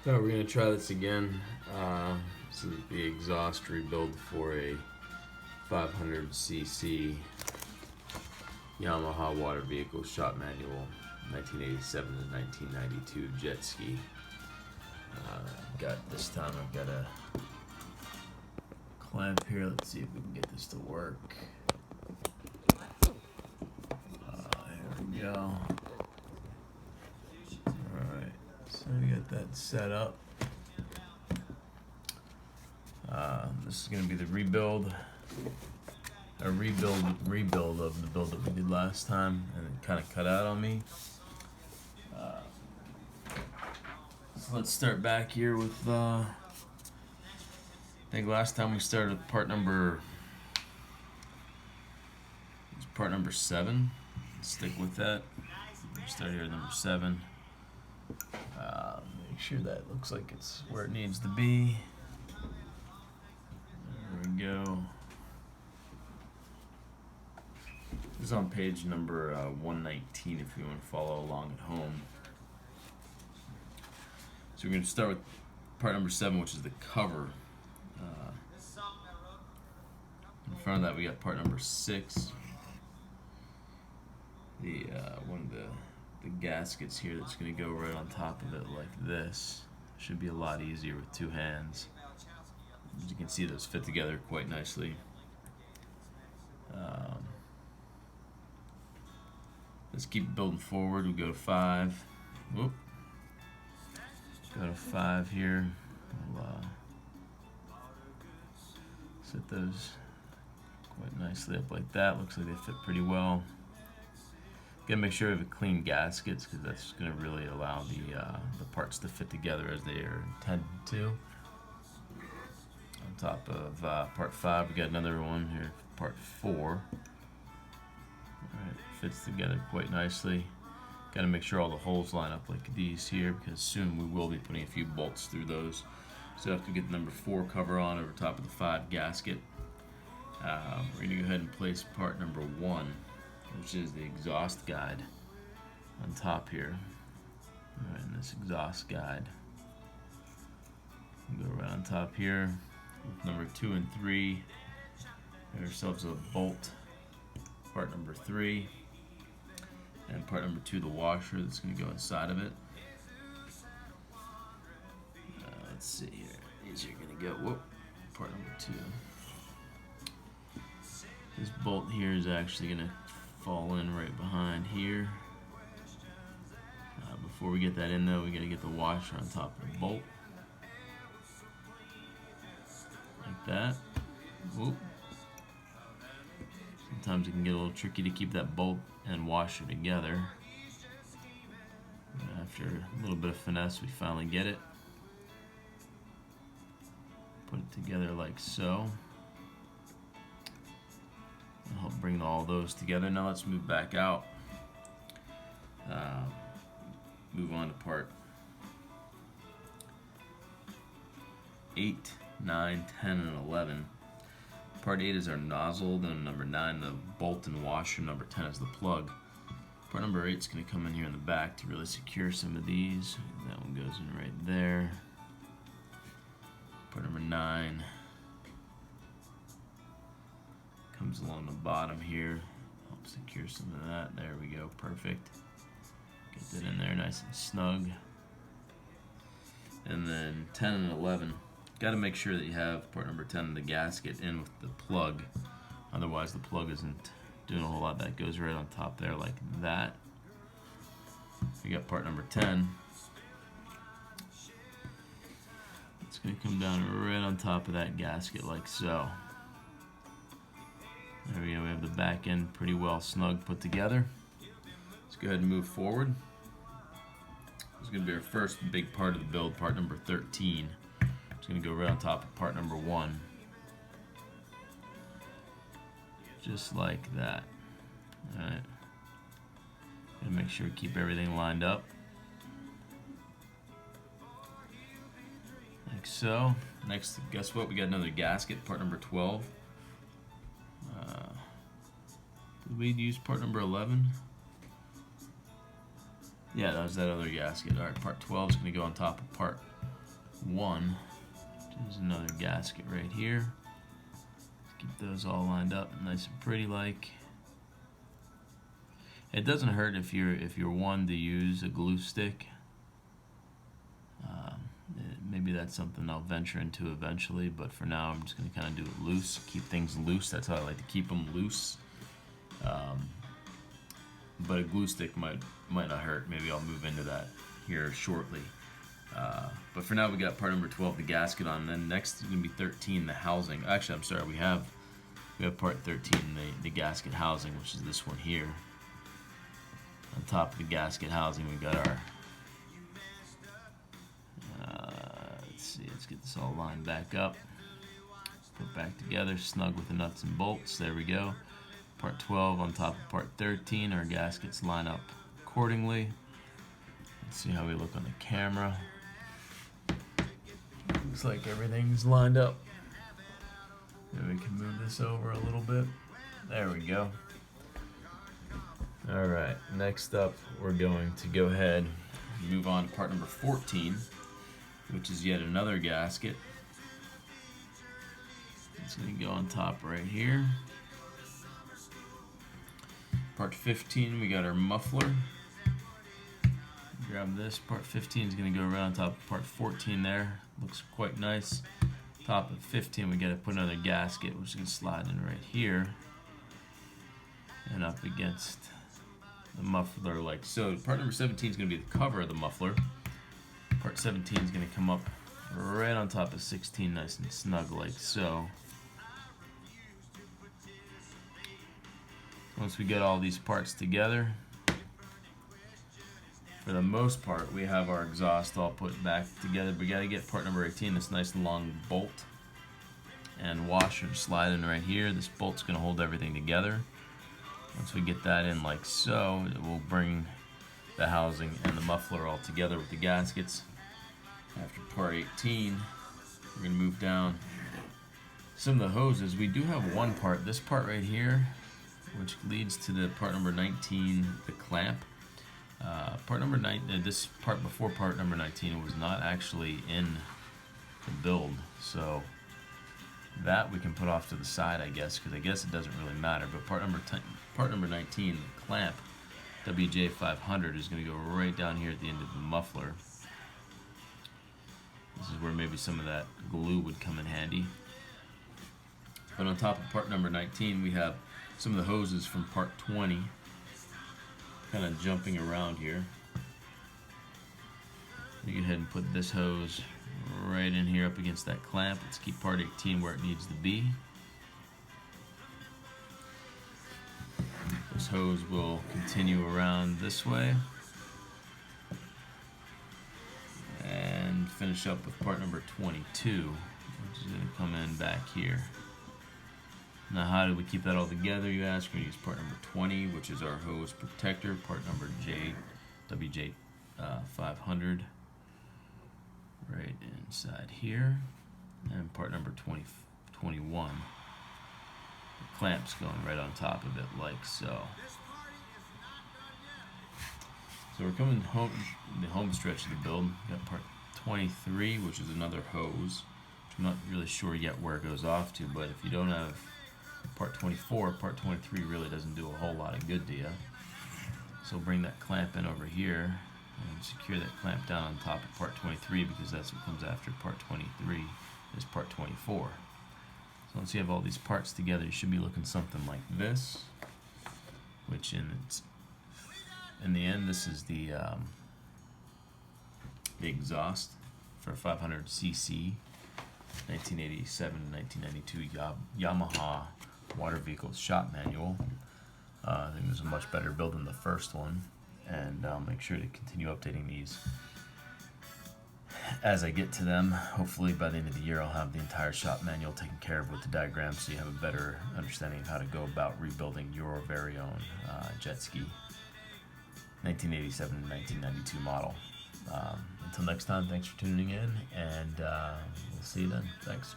So we're going to try this again. This is the exhaust rebuild for a 500cc Yamaha water vehicle shop manual, 1987 to 1992 jet ski. This time I've got a clamp here. Let's see if we can get this to work. Here we go. Alright, so we got that set up. This is going to be the rebuild of the build that we did last time, and it kind of cut out on me. So let's start back here with I think last time we started with part number 7. Let's stick with that. Start here at number 7. Make sure that looks like it's where it needs to be. There we go. This is on page number 119 if you want to follow along at home. So we're going to start with part number 7, which is the cover. In front of that we got part number 6. One of the gaskets here that's going to go right on top of it like this. Should be a lot easier with 2 hands. As you can see, those fit together quite nicely. Let's keep building forward. We go to 5. Whoop. Go to 5 here. We'll set those quite nicely up like that. Looks like they fit pretty well. Gotta make sure we have clean gaskets because that's going to really allow the parts to fit together as they are intended to. On top of part 5, we got another one here, part 4. Alright, fits together quite nicely. Got to make sure all the holes line up like these here because soon we will be putting a few bolts through those. So I have to get the number 4 cover on over top of the 5 gasket. We're going to go ahead and place part number 1, which is the exhaust guide on top here. Alright, and this exhaust guide. We'll go right on top here with number 2 and 3. Get ourselves a bolt, part number 3. And part number 2, the washer that's going to go inside of it. Let's see here. These are going to go, whoop, part number 2. This bolt here is actually going to fall in right behind here. Before we get that in though, we got to get the washer on top of the bolt. Like that. Whoop. Sometimes it can get a little tricky to keep that bolt and washer together. And after a little bit of finesse, we finally get it. Put it together like so. I'll help bring all those together. Now let's move back out. Move on to part 8, 9, 10, and 11. Part 8 is our nozzle, then number 9 the bolt and washer, number 10 is the plug. Part number 8 is going to come in here in the back to really secure some of these. That one goes in right there. Part number 9 comes along the bottom here, help secure some of that. There we go, perfect. Get that in there nice and snug. And then 10 and 11. Got to make sure that you have part number 10 the gasket in with the plug, otherwise the plug isn't doing a whole lot. That goes right on top there like that. We got part number 10. It's going to come down right on top of that gasket like so. There we go, we have the back end pretty well snug put together. Let's go ahead and move forward. This is going to be our first big part of the build, part number 13. It's going to go right on top of part number 1. Just like that. Alright. Gotta make sure we keep everything lined up. Like so. Next, guess what? We got another gasket, part number 12. Did we use part number 11? Yeah, that was that other gasket. Alright, part 12 is going to go on top of part 1. There's another gasket right here. Keep those all lined up nice and pretty like. It doesn't hurt if you're one to use a glue stick. Maybe that's something I'll venture into eventually, but for now I'm just going to kind of do it loose, keep things loose. That's how I like to keep them loose. But a glue stick might not hurt. Maybe I'll move into that here shortly. But for now we got part number 12, the gasket on. And then next is going to be 13, the housing. Actually, I'm sorry, we have part 13, the gasket housing, which is this one here. On top of the gasket housing, we got our. Let's get this all lined back up. Put back together, snug with the nuts and bolts. There we go. Part 12 on top of part 13. Our gaskets line up accordingly. Let's see how we look on the camera. Looks like everything's lined up. Maybe we can move this over a little bit. There we go. Alright, next up we're going to go ahead and move on to part number 14, which is yet another gasket. It's going to go on top right here. Part 15, we got our muffler. Grab this. Part 15 is going to go right on top of part 14 there. Looks quite nice. Top of 15, we got to put another gasket, which is going to slide in right here and up against the muffler like so. Part number 17 is going to be the cover of the muffler. Part 17 is going to come up right on top of 16, nice and snug like so. Once we get all these parts together, for the most part, we have our exhaust all put back together. We got to get part number 18, this nice long bolt and washer slide in right here. This bolt's going to hold everything together. Once we get that in like so, it will bring the housing and the muffler all together with the gaskets. After part 18, we're going to move down some of the hoses. We do have one part, this part right here, which leads to the part number 19, the clamp. Part number 9, this part before part number 19 was not actually in the build, so that we can put off to the side, I guess, because I guess it doesn't really matter. But part number 19, the clamp, WJ500, is going to go right down here at the end of the muffler. This is where maybe some of that glue would come in handy. But on top of part number 19, we have some of the hoses from part 20 kind of jumping around here. You go ahead and put this hose right in here up against that clamp. Let's keep part 18 where it needs to be. This hose will continue around this way and finish up with part number 22, which is going to come in back here. Now, how do we keep that all together, you ask? We're going to use part number 20, which is our hose protector, part number WJ500, right inside here, and part number 21. The clamp's going right on top of it, like so. So we're coming home, the home stretch of the build. We got part 23, which is another hose, which I'm not really sure yet where it goes off to, but if you don't have part 24, part 23 really doesn't do a whole lot of good to you. So bring that clamp in over here and secure that clamp down on top of part 23, because that's what comes after part 23 is part 24. So once you have all these parts together, you should be looking something like this, which in the end, this is the exhaust for 500cc 1987 to 1992 Yamaha water vehicles shop manual. I think there's a much better build than the first one, and I'll make sure to continue updating these as I get to them. Hopefully by the end of the year I'll have the entire shop manual taken care of with the diagrams, so you have a better understanding of how to go about rebuilding your very own jet ski 1987 to 1992 model. Until next time, thanks for tuning in, and we'll see you then. Thanks.